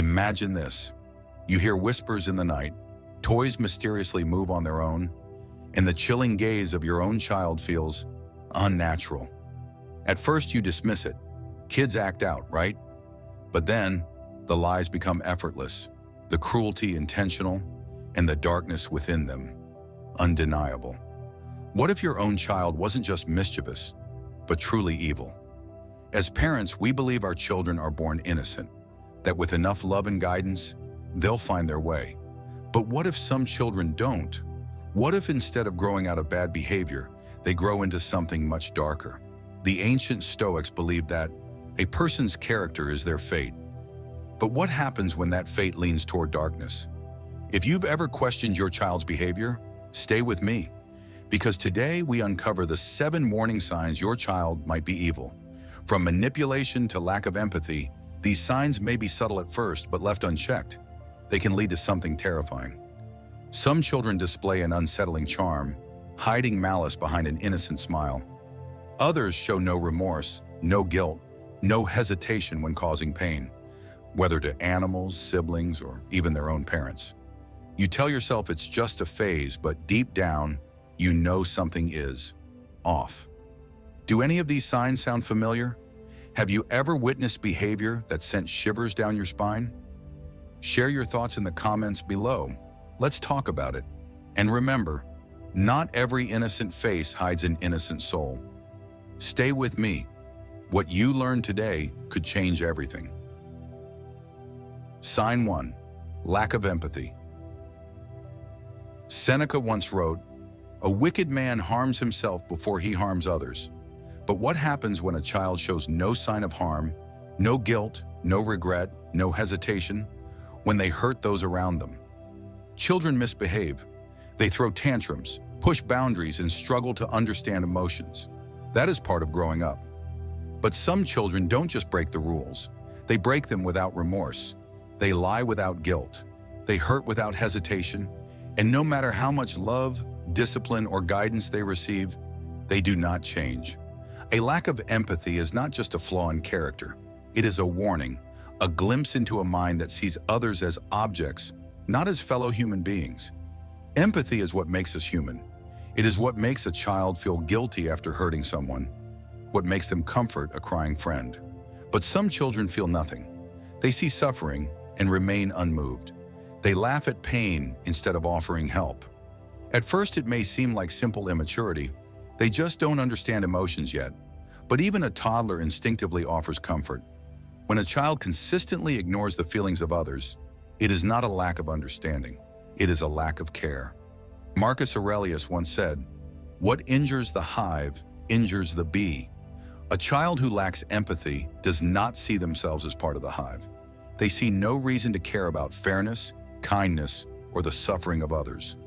Imagine this. You hear whispers in the night, toys mysteriously move on their own, and the chilling gaze of your own child feels unnatural. At first you dismiss it. Kids act out, right? But then, the lies become effortless, the cruelty intentional, and the darkness within them undeniable. What if your own child wasn't just mischievous, but truly evil? As parents, we believe our children are born innocent, that with enough love and guidance, they'll find their way. But what if some children don't? What if instead of growing out of bad behavior, they grow into something much darker? The ancient Stoics believed that a person's character is their fate. But what happens when that fate leans toward darkness? If you've ever questioned your child's behavior, stay with me, because today we uncover the 7 warning signs your child might be evil. From manipulation to lack of empathy, these signs may be subtle at first, but left unchecked, they can lead to something terrifying. Some children display an unsettling charm, hiding malice behind an innocent smile. Others show no remorse, no guilt, no hesitation when causing pain, whether to animals, siblings, or even their own parents. You tell yourself it's just a phase, but deep down, you know something is off. Do any of these signs sound familiar? Have you ever witnessed behavior that sent shivers down your spine? Share your thoughts in the comments below. Let's talk about it. And remember, not every innocent face hides an innocent soul. Stay with me. What you learned today could change everything. Sign 1. Lack of empathy. Seneca once wrote, "A wicked man harms himself before he harms others." But what happens when a child shows no sign of harm, no guilt, no regret, no hesitation, when they hurt those around them? Children misbehave. They throw tantrums, push boundaries, and struggle to understand emotions. That is part of growing up. But some children don't just break the rules. They break them without remorse. They lie without guilt. They hurt without hesitation. And no matter how much love, discipline, or guidance they receive, they do not change. A lack of empathy is not just a flaw in character. It is a warning, a glimpse into a mind that sees others as objects, not as fellow human beings. Empathy is what makes us human. It is what makes a child feel guilty after hurting someone, what makes them comfort a crying friend. But some children feel nothing. They see suffering and remain unmoved. They laugh at pain instead of offering help. At first, it may seem like simple immaturity. They just don't understand emotions yet. But even a toddler instinctively offers comfort. When a child consistently ignores the feelings of others, it is not a lack of understanding. It is a lack of care. Marcus Aurelius once said, "What injures the hive injures the bee." A child who lacks empathy does not see themselves as part of the hive. They see no reason to care about fairness, kindness, or the suffering of others.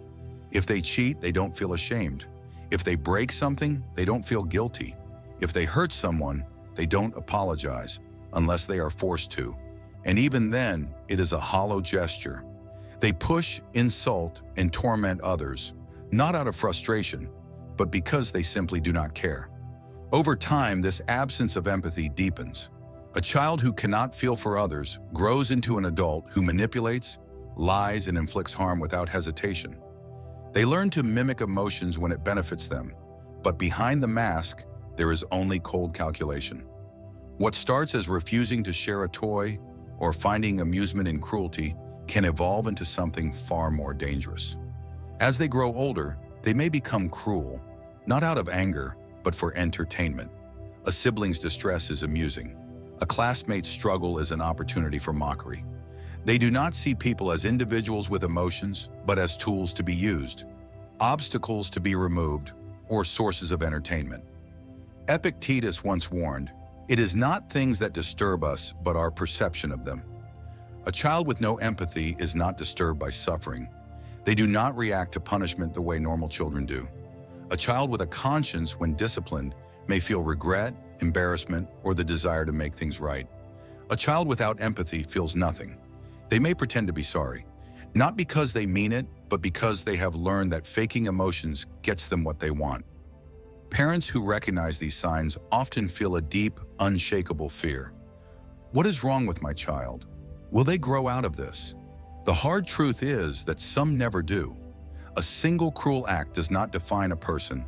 If they cheat, they don't feel ashamed. If they break something, they don't feel guilty. If they hurt someone, they don't apologize, unless they are forced to. And even then, it is a hollow gesture. They push, insult, and torment others, not out of frustration, but because they simply do not care. Over time, this absence of empathy deepens. A child who cannot feel for others grows into an adult who manipulates, lies, and inflicts harm without hesitation. They learn to mimic emotions when it benefits them, but behind the mask, there is only cold calculation. What starts as refusing to share a toy or finding amusement in cruelty can evolve into something far more dangerous. As they grow older, they may become cruel, not out of anger, but for entertainment. A sibling's distress is amusing. A classmate's struggle is an opportunity for mockery. They do not see people as individuals with emotions, but as tools to be used, obstacles to be removed, or sources of entertainment. Epictetus once warned, "It is not things that disturb us, but our perception of them." A child with no empathy is not disturbed by suffering. They do not react to punishment the way normal children do. A child with a conscience, when disciplined, may feel regret, embarrassment, or the desire to make things right. A child without empathy feels nothing. They may pretend to be sorry, not because they mean it, but because they have learned that faking emotions gets them what they want. Parents who recognize these signs often feel a deep, unshakable fear. What is wrong with my child? Will they grow out of this? The hard truth is that some never do. A single cruel act does not define a person,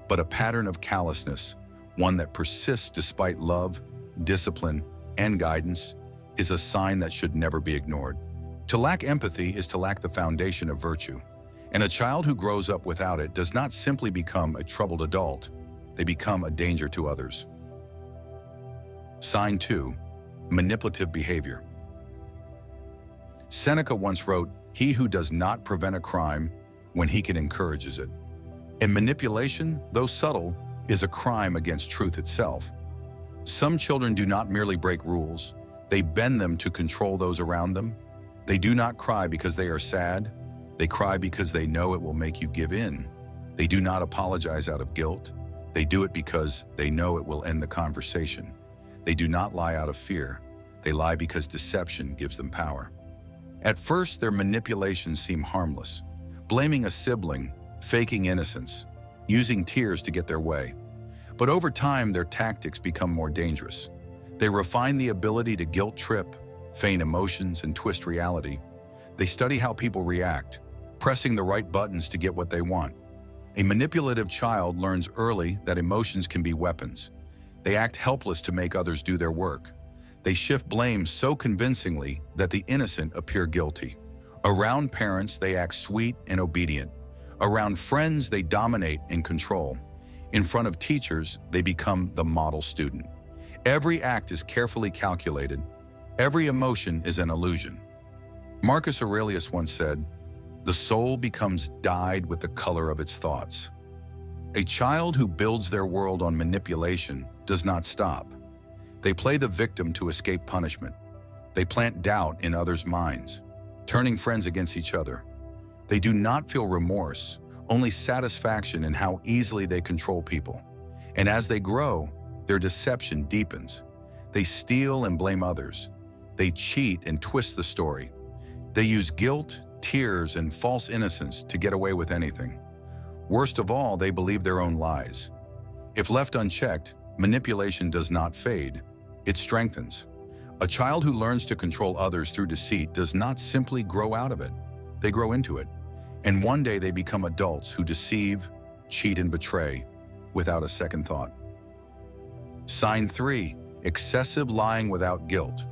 but a pattern of callousness, one that persists despite love, discipline, and guidance, is a sign that should never be ignored. To lack empathy is to lack the foundation of virtue, and a child who grows up without it does not simply become a troubled adult, they become a danger to others. Sign 2. Manipulative behavior. Seneca once wrote, "He who does not prevent a crime when he can encourages it." And manipulation, though subtle, is a crime against truth itself. Some children do not merely break rules, they bend them to control those around them. They do not cry because they are sad, they cry because they know it will make you give in. They do not apologize out of guilt, they do it because they know it will end the conversation. They do not lie out of fear, they lie because deception gives them power. At first, their manipulations seem harmless, blaming a sibling, faking innocence, using tears to get their way. But over time, their tactics become more dangerous. They refine the ability to guilt trip, feign emotions, and twist reality. They study how people react, pressing the right buttons to get what they want. A manipulative child learns early that emotions can be weapons. They act helpless to make others do their work. They shift blame so convincingly that the innocent appear guilty. Around parents, they act sweet and obedient. Around friends, they dominate and control. In front of teachers, they become the model student. Every act is carefully calculated. Every emotion is an illusion. Marcus Aurelius once said, "The soul becomes dyed with the color of its thoughts." A child who builds their world on manipulation does not stop. They play the victim to escape punishment. They plant doubt in others' minds, turning friends against each other. They do not feel remorse, only satisfaction in how easily they control people. And as they grow, their deception deepens. They steal and blame others. They cheat and twist the story. They use guilt, tears, and false innocence to get away with anything. Worst of all, they believe their own lies. If left unchecked, manipulation does not fade, it strengthens. A child who learns to control others through deceit does not simply grow out of it, they grow into it. And one day they become adults who deceive, cheat, and betray without a second thought. Sign 3. Excessive lying without guilt.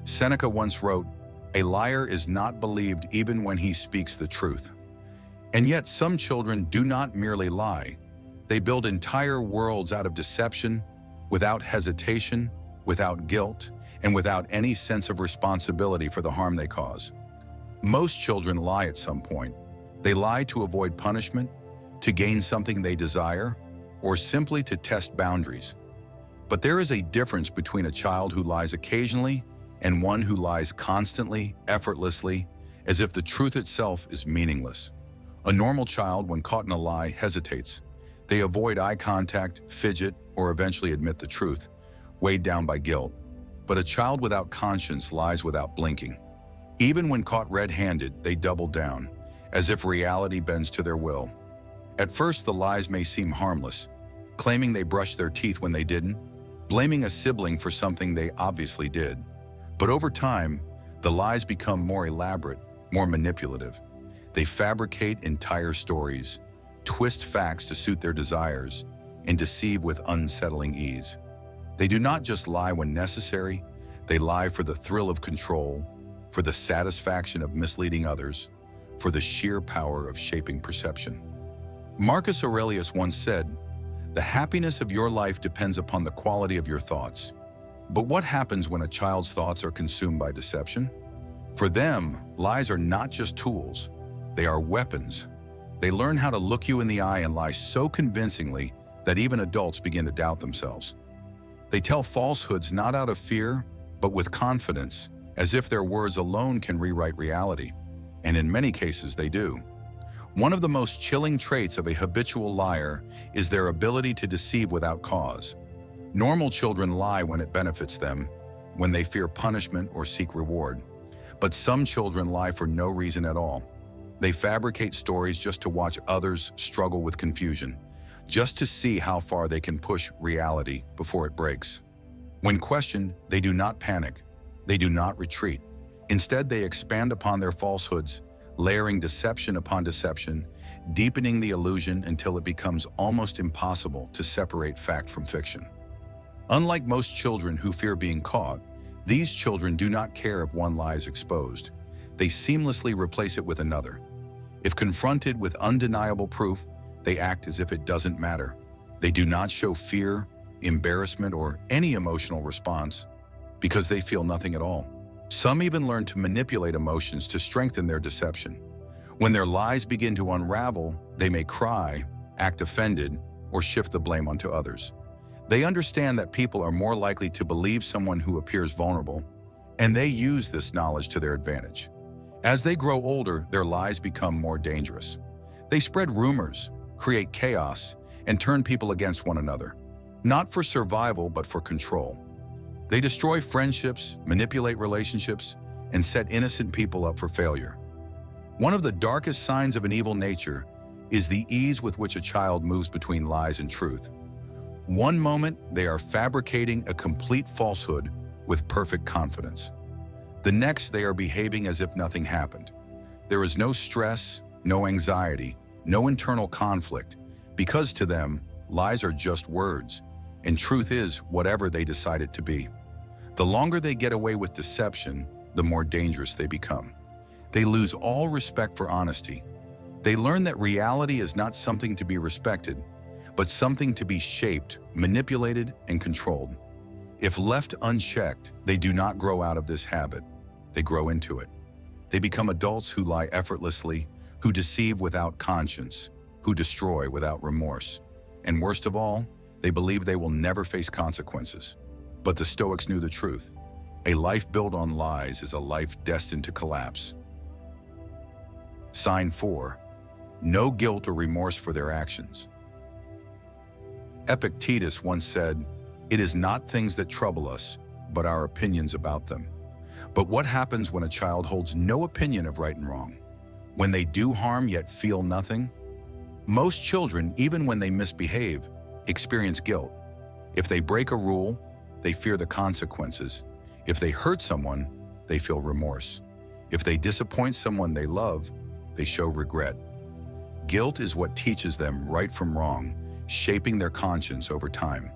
Seneca once wrote, "A liar is not believed even when he speaks the truth." And yet some children do not merely lie. They build entire worlds out of deception, without hesitation, without guilt, and without any sense of responsibility for the harm they cause. Most children lie at some point. They lie to avoid punishment, to gain something they desire, or simply to test boundaries. But there is a difference between a child who lies occasionally and one who lies constantly, effortlessly, as if the truth itself is meaningless. A normal child, when caught in a lie, hesitates. They avoid eye contact, fidget, or eventually admit the truth, weighed down by guilt. But a child without conscience lies without blinking. Even when caught red-handed, they double down, as if reality bends to their will. At first, the lies may seem harmless, claiming they brushed their teeth when they didn't, blaming a sibling for something they obviously did. But over time, the lies become more elaborate, more manipulative. They fabricate entire stories, twist facts to suit their desires, and deceive with unsettling ease. They do not just lie when necessary, they lie for the thrill of control, for the satisfaction of misleading others, for the sheer power of shaping perception. Marcus Aurelius once said, "The happiness of your life depends upon the quality of your thoughts." But what happens when a child's thoughts are consumed by deception? For them, lies are not just tools, they are weapons. They learn how to look you in the eye and lie so convincingly that even adults begin to doubt themselves. They tell falsehoods not out of fear, but with confidence, as if their words alone can rewrite reality. And in many cases, they do. One of the most chilling traits of a habitual liar is their ability to deceive without cause. Normal children lie when it benefits them, when they fear punishment or seek reward. But some children lie for no reason at all. They fabricate stories just to watch others struggle with confusion, just to see how far they can push reality before it breaks. When questioned, they do not panic. They do not retreat. Instead, they expand upon their falsehoods, layering deception upon deception, deepening the illusion until it becomes almost impossible to separate fact from fiction. Unlike most children who fear being caught, these children do not care if one lie is exposed. They seamlessly replace it with another. If confronted with undeniable proof, they act as if it doesn't matter. They do not show fear, embarrassment, or any emotional response because they feel nothing at all. Some even learn to manipulate emotions to strengthen their deception. When their lies begin to unravel, they may cry, act offended, or shift the blame onto others. They understand that people are more likely to believe someone who appears vulnerable, and they use this knowledge to their advantage. As they grow older, their lies become more dangerous. They spread rumors, create chaos, and turn people against one another, not for survival but for control. They destroy friendships, manipulate relationships, and set innocent people up for failure. One of the darkest signs of an evil nature is the ease with which a child moves between lies and truth. One moment, they are fabricating a complete falsehood with perfect confidence. The next, they are behaving as if nothing happened. There is no stress, no anxiety, no internal conflict, because to them, lies are just words, and truth is whatever they decide it to be. The longer they get away with deception, the more dangerous they become. They lose all respect for honesty. They learn that reality is not something to be respected, but something to be shaped, manipulated, and controlled. If left unchecked, they do not grow out of this habit. They grow into it. They become adults who lie effortlessly, who deceive without conscience, who destroy without remorse. And worst of all, they believe they will never face consequences. But the Stoics knew the truth. A life built on lies is a life destined to collapse. Sign 4. No guilt or remorse for their actions. Epictetus once said, "It is not things that trouble us, but our opinions about them." But what happens when a child holds no opinion of right and wrong? When they do harm yet feel nothing? Most children, even when they misbehave, experience guilt. If they break a rule, they fear the consequences. If they hurt someone, they feel remorse. If they disappoint someone they love, they show regret. Guilt is what teaches them right from wrong, shaping their conscience over time.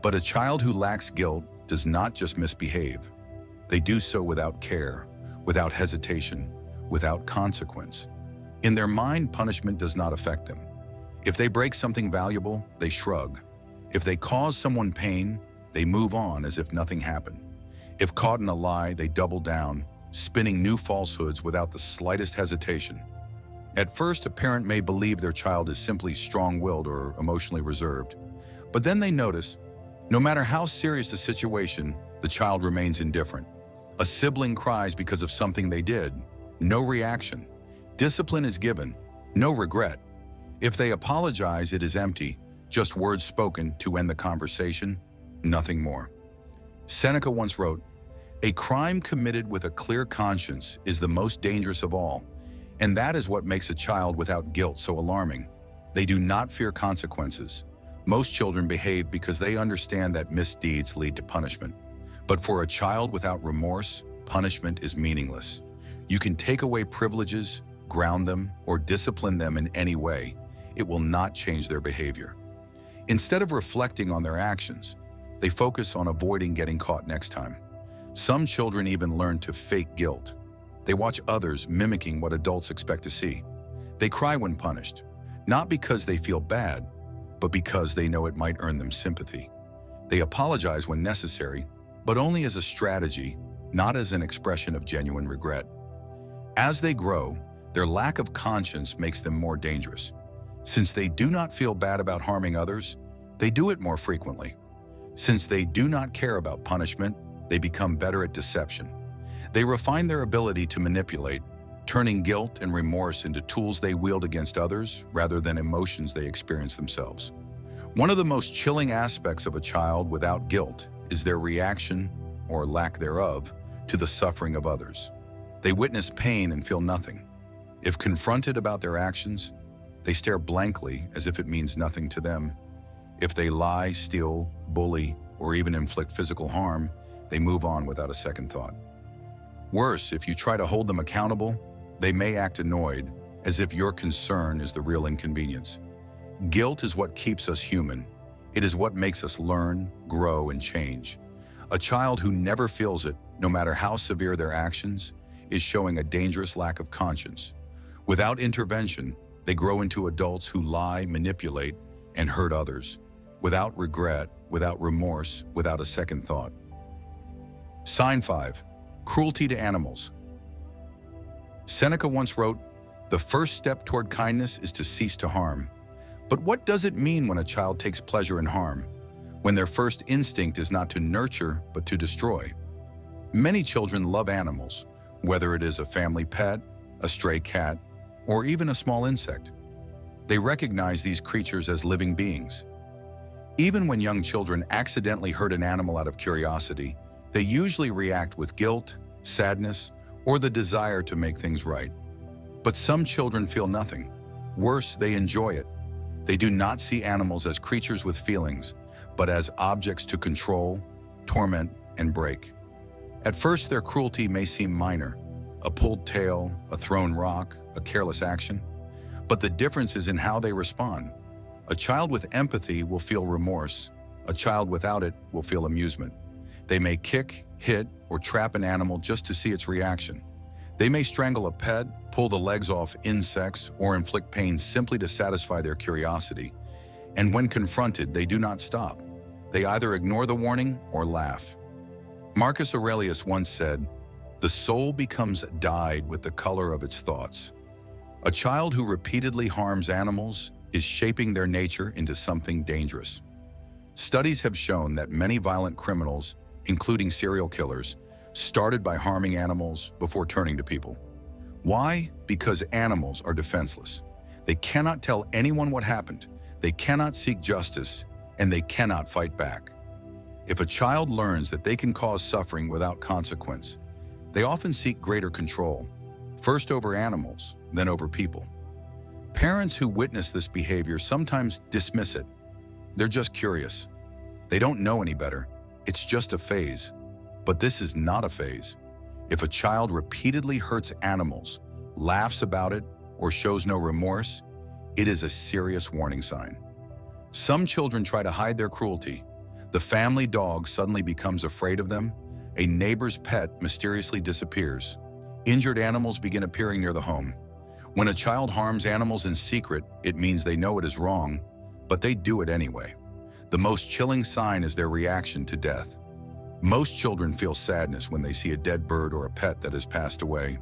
But a child who lacks guilt does not just misbehave. They do so without care, without hesitation, without consequence. In their mind, punishment does not affect them. If they break something valuable, they shrug. If they cause someone pain, they move on as if nothing happened. If caught in a lie, they double down, spinning new falsehoods without the slightest hesitation. At first, a parent may believe their child is simply strong-willed or emotionally reserved. But then they notice, no matter how serious the situation, the child remains indifferent. A sibling cries because of something they did. No reaction. Discipline is given. No regret. If they apologize, it is empty. Just words spoken to end the conversation. Nothing more. Seneca once wrote, "A crime committed with a clear conscience is the most dangerous of all, and that is what makes a child without guilt so alarming. They do not fear consequences. Most children behave because they understand that misdeeds lead to punishment. But for a child without remorse, punishment is meaningless. You can take away privileges, ground them, or discipline them in any way. It will not change their behavior. Instead of reflecting on their actions, they focus on avoiding getting caught next time. Some children even learn to fake guilt. They watch others mimicking what adults expect to see. They cry when punished, not because they feel bad, but because they know it might earn them sympathy. They apologize when necessary, but only as a strategy, not as an expression of genuine regret. As they grow, their lack of conscience makes them more dangerous. Since they do not feel bad about harming others, they do it more frequently. Since they do not care about punishment, they become better at deception. They refine their ability to manipulate, turning guilt and remorse into tools they wield against others rather than emotions they experience themselves. One of the most chilling aspects of a child without guilt is their reaction, or lack thereof, to the suffering of others. They witness pain and feel nothing. If confronted about their actions, they stare blankly as if it means nothing to them. If they lie, steal, bully, or even inflict physical harm, they move on without a second thought. Worse, if you try to hold them accountable, they may act annoyed, as if your concern is the real inconvenience. Guilt is what keeps us human. It is what makes us learn, grow, and change. A child who never feels it, no matter how severe their actions, is showing a dangerous lack of conscience. Without intervention, they grow into adults who lie, manipulate, and hurt others, without regret, without remorse, without a second thought. Sign 5. Cruelty to animals. Seneca once wrote, "The first step toward kindness is to cease to harm." But what does it mean when a child takes pleasure in harm? When their first instinct is not to nurture, but to destroy? Many children love animals, whether it is a family pet, a stray cat, or even a small insect. They recognize these creatures as living beings. Even when young children accidentally hurt an animal out of curiosity, they usually react with guilt, sadness, or the desire to make things right. But some children feel nothing. Worse, they enjoy it. They do not see animals as creatures with feelings, but as objects to control, torment, and break. At first, their cruelty may seem minor, a pulled tail, a thrown rock, a careless action. But the difference is in how they respond. A child with empathy will feel remorse. A child without it will feel amusement. They may kick, hit, or trap an animal just to see its reaction. They may strangle a pet, pull the legs off insects, or inflict pain simply to satisfy their curiosity. And when confronted, they do not stop. They either ignore the warning or laugh. Marcus Aurelius once said, "The soul becomes dyed with the color of its thoughts." A child who repeatedly harms animals is shaping their nature into something dangerous. Studies have shown that many violent criminals, including serial killers, started by harming animals before turning to people. Why? Because animals are defenseless. They cannot tell anyone what happened, they cannot seek justice, and they cannot fight back. If a child learns that they can cause suffering without consequence, they often seek greater control, first over animals, then over people. Parents who witness this behavior sometimes dismiss it. They're just curious. They don't know any better. It's just a phase. But this is not a phase. If a child repeatedly hurts animals, laughs about it, or shows no remorse, it is a serious warning sign. Some children try to hide their cruelty. The family dog suddenly becomes afraid of them. A neighbor's pet mysteriously disappears. Injured animals begin appearing near the home. When a child harms animals in secret, it means they know it is wrong, but they do it anyway. The most chilling sign is their reaction to death. Most children feel sadness when they see a dead bird or a pet that has passed away.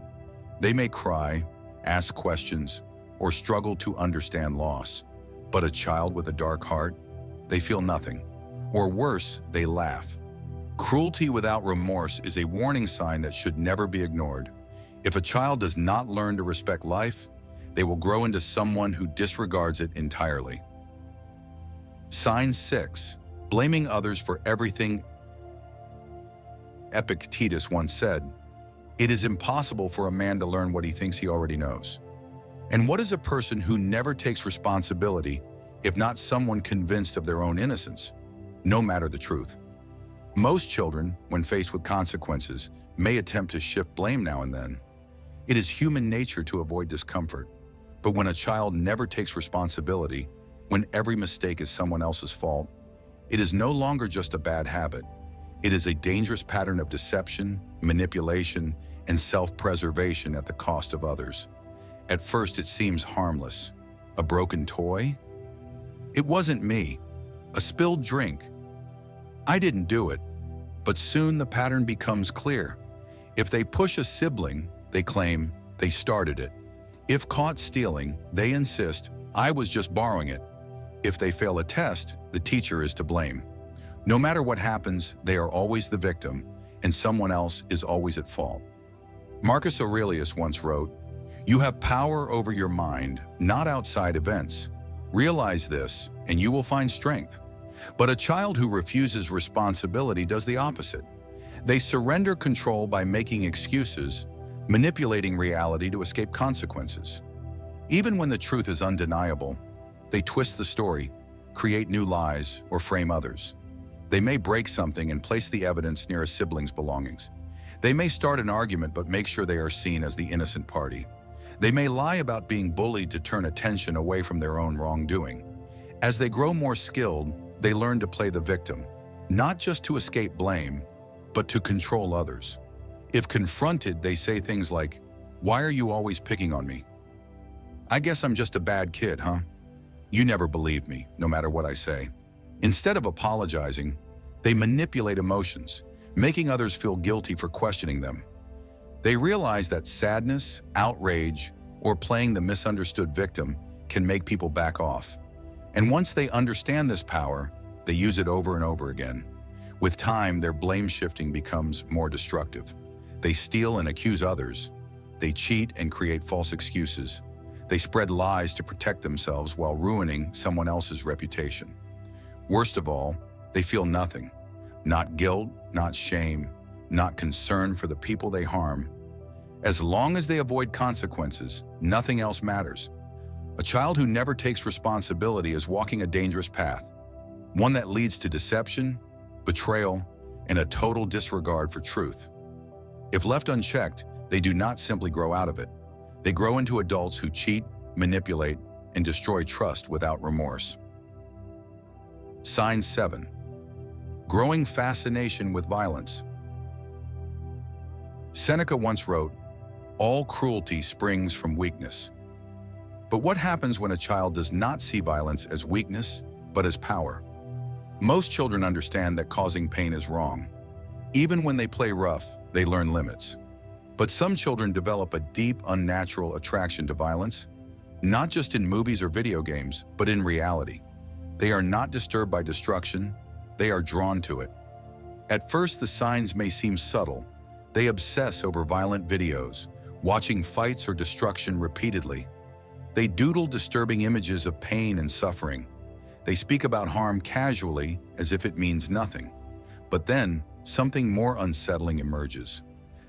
They may cry, ask questions, or struggle to understand loss. But a child with a dark heart, they feel nothing. Or worse, they laugh. Cruelty without remorse is a warning sign that should never be ignored. If a child does not learn to respect life, they will grow into someone who disregards it entirely. Sign 6. Blaming others for everything. Epictetus once said, "It is impossible for a man to learn what he thinks he already knows." And what is a person who never takes responsibility, if not someone convinced of their own innocence, no matter the truth? Most children, when faced with consequences, may attempt to shift blame now and then. It is human nature to avoid discomfort. But when a child never takes responsibility, when every mistake is someone else's fault, it is no longer just a bad habit. It is a dangerous pattern of deception, manipulation, and self-preservation at the cost of others. At first, it seems harmless. A broken toy? It wasn't me. A spilled drink? I didn't do it. But soon the pattern becomes clear. If they push a sibling, they claim they started it. If caught stealing, they insist, "I was just borrowing it." If they fail a test, the teacher is to blame. No matter what happens, they are always the victim, and someone else is always at fault. Marcus Aurelius once wrote, "You have power over your mind, not outside events. Realize this, and you will find strength." But a child who refuses responsibility does the opposite. They surrender control by making excuses, manipulating reality to escape consequences. Even when the truth is undeniable, they twist the story, create new lies, or frame others. They may break something and place the evidence near a sibling's belongings. They may start an argument but make sure they are seen as the innocent party. They may lie about being bullied to turn attention away from their own wrongdoing. As they grow more skilled, they learn to play the victim, not just to escape blame, but to control others. If confronted, they say things like, "Why are you always picking on me? I guess I'm just a bad kid, huh? You never believe me, no matter what I say." Instead of apologizing, they manipulate emotions, making others feel guilty for questioning them. They realize that sadness, outrage, or playing the misunderstood victim can make people back off. And once they understand this power, they use it over and over again. With time, their blame shifting becomes more destructive. They steal and accuse others. They cheat and create false excuses. They spread lies to protect themselves while ruining someone else's reputation. Worst of all, they feel nothing. Not guilt, not shame, not concern for the people they harm. As long as they avoid consequences, nothing else matters. A child who never takes responsibility is walking a dangerous path, one that leads to deception, betrayal, and a total disregard for truth. If left unchecked, they do not simply grow out of it. They grow into adults who cheat, manipulate, and destroy trust without remorse. Sign 7. Growing fascination with violence. Seneca once wrote, "All cruelty springs from weakness." But what happens when a child does not see violence as weakness, but as power? Most children understand that causing pain is wrong. Even when they play rough, they learn limits. But some children develop a deep, unnatural attraction to violence, not just in movies or video games, but in reality. They are not disturbed by destruction, they are drawn to it. At first, the signs may seem subtle. They obsess over violent videos, watching fights or destruction repeatedly. They doodle disturbing images of pain and suffering. They speak about harm casually as if it means nothing. But then, something more unsettling emerges.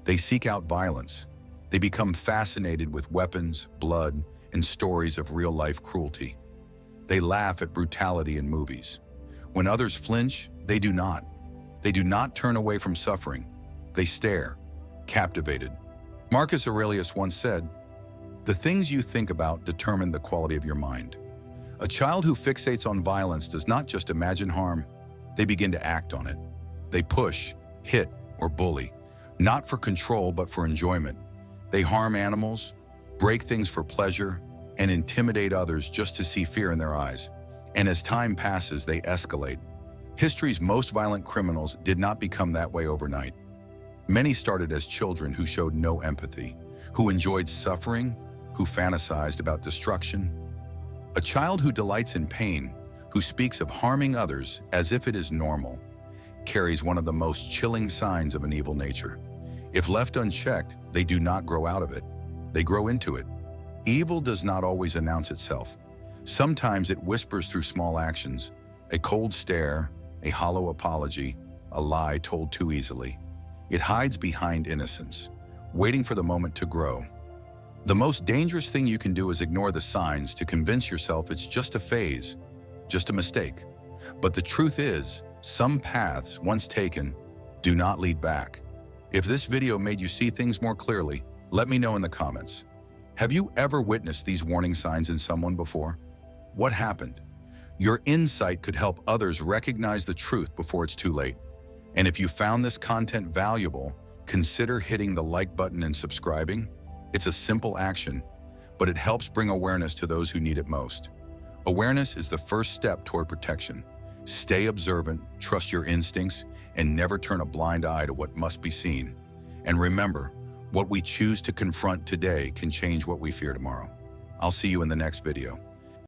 They seek out violence. They become fascinated with weapons, blood, and stories of real-life cruelty. They laugh at brutality in movies. When others flinch, they do not. They do not turn away from suffering. They stare, captivated. Marcus Aurelius once said, "The things you think about determine the quality of your mind." A child who fixates on violence does not just imagine harm, they begin to act on it. They push, hit, or bully, not for control but for enjoyment. They harm animals, break things for pleasure, and intimidate others just to see fear in their eyes. And as time passes, they escalate. History's most violent criminals did not become that way overnight. Many started as children who showed no empathy, who enjoyed suffering, who fantasized about destruction. A child who delights in pain, who speaks of harming others as if it is normal, carries one of the most chilling signs of an evil nature. If left unchecked, they do not grow out of it. They grow into it. Evil does not always announce itself. Sometimes it whispers through small actions, a cold stare, a hollow apology, a lie told too easily. It hides behind innocence, waiting for the moment to grow. The most dangerous thing you can do is ignore the signs to convince yourself it's just a phase, just a mistake. But the truth is, some paths, once taken, do not lead back. If this video made you see things more clearly, let me know in the comments. Have you ever witnessed these warning signs in someone before? What happened? Your insight could help others recognize the truth before it's too late. And if you found this content valuable, consider hitting the like button and subscribing. It's a simple action, but it helps bring awareness to those who need it most. Awareness is the first step toward protection. Stay observant, trust your instincts, and never turn a blind eye to what must be seen. And remember, what we choose to confront today can change what we fear tomorrow. I'll see you in the next video.